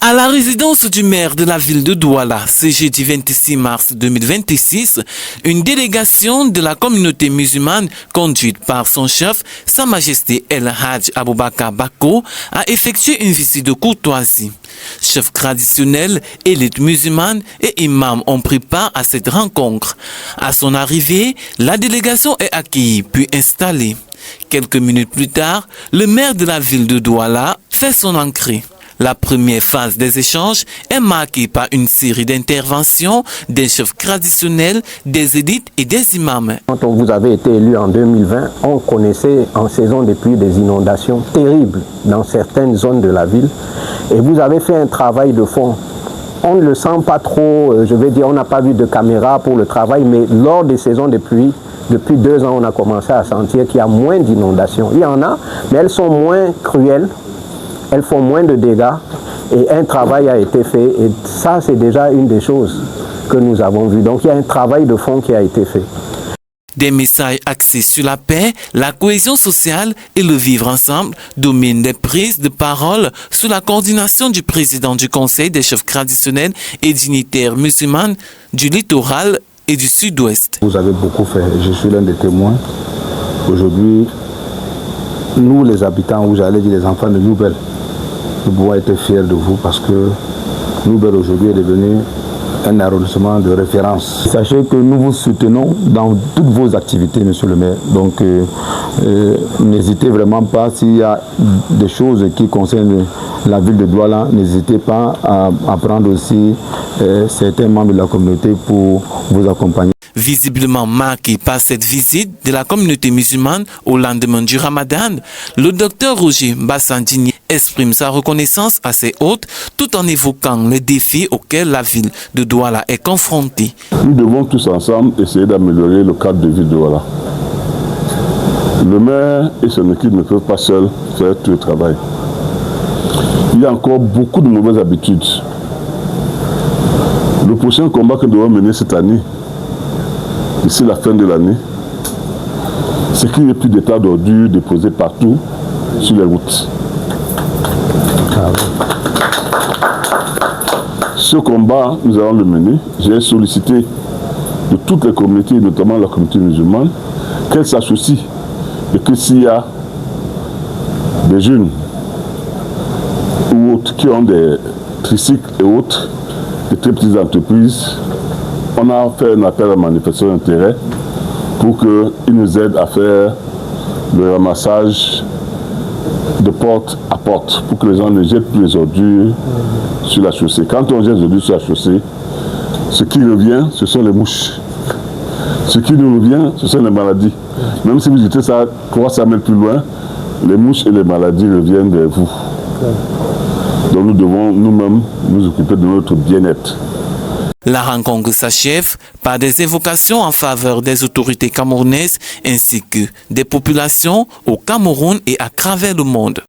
À la résidence du maire de la ville de Douala, ce jeudi 26 mars 2026, une délégation de la communauté musulmane conduite par son chef, Sa Majesté El Hadj Aboubakar Bako, a effectué une visite de courtoisie. Chef traditionnel, élite musulmane et imam ont pris part à cette rencontre. À son arrivée, la délégation est accueillie puis installée. Quelques minutes plus tard, le maire de la ville de Douala fait son entrée. La première phase des échanges est marquée par une série d'interventions des chefs traditionnels, des élites et des imams. Quand vous avez été élu en 2020, on connaissait en saison de pluie des inondations terribles dans certaines zones de la ville. Et vous avez fait un travail de fond. On ne le sent pas trop, je vais dire, on n'a pas vu de caméra pour le travail, mais lors des saisons de pluie, depuis 2 ans, on a commencé à sentir qu'il y a moins d'inondations. Il y en a, mais elles sont moins cruelles. Elles font moins de dégâts et un travail a été fait. Et ça, c'est déjà une des choses que nous avons vues. Donc, il y a un travail de fond qui a été fait. Des messages axés sur la paix, la cohésion sociale et le vivre ensemble dominent des prises de parole sous la coordination du président du Conseil des chefs traditionnels et dignitaires musulmans du littoral et du sud-ouest. Vous avez beaucoup fait. Je suis l'un des témoins. Aujourd'hui, nous les habitants, ou j'allais dire les enfants de Noubel, nous pouvons être fiers de vous parce que Noubel aujourd'hui est devenu un arrondissement de référence. Sachez que nous vous soutenons dans toutes vos activités, monsieur le maire. Donc n'hésitez vraiment pas, s'il y a des choses qui concernent la ville de Douala, n'hésitez pas à prendre aussi certains membres de la communauté pour vous accompagner. Visiblement marqué par cette visite de la communauté musulmane au lendemain du Ramadan, le docteur Roger Bassandini exprime sa reconnaissance à ses hôtes tout en évoquant les défis auxquels la ville de Douala est confrontée. Nous devons tous ensemble essayer d'améliorer le cadre de vie de Douala. Le maire et son équipe ne peuvent pas seuls faire tout le travail. Il y a encore beaucoup de mauvaises habitudes. Le prochain combat que nous devons mener cette année, d'ici la fin de l'année, c'est qu'il n'y ait plus d'état d'ordures déposés partout sur les routes. Ce combat, nous allons le mener. J'ai sollicité de toutes les communautés, notamment la communauté musulmane, qu'elles s'associent et que s'il y a des jeunes ou autres qui ont des tricycles et autres, des très petites entreprises, on a fait un appel à manifestation d'intérêt pour qu'ils nous aident à faire le ramassage de porte à porte pour que les gens ne jettent plus les ordures sur la chaussée. Quand on jette les ordures sur la chaussée, ce qui revient, ce sont les mouches. Ce qui nous revient, ce sont les maladies. Même si vous jetez ça 300 mètres plus loin, les mouches et les maladies reviennent vers vous. Donc nous devons nous-mêmes nous occuper de notre bien-être. La rencontre s'achève par des évocations en faveur des autorités camerounaises ainsi que des populations au Cameroun et à travers le monde.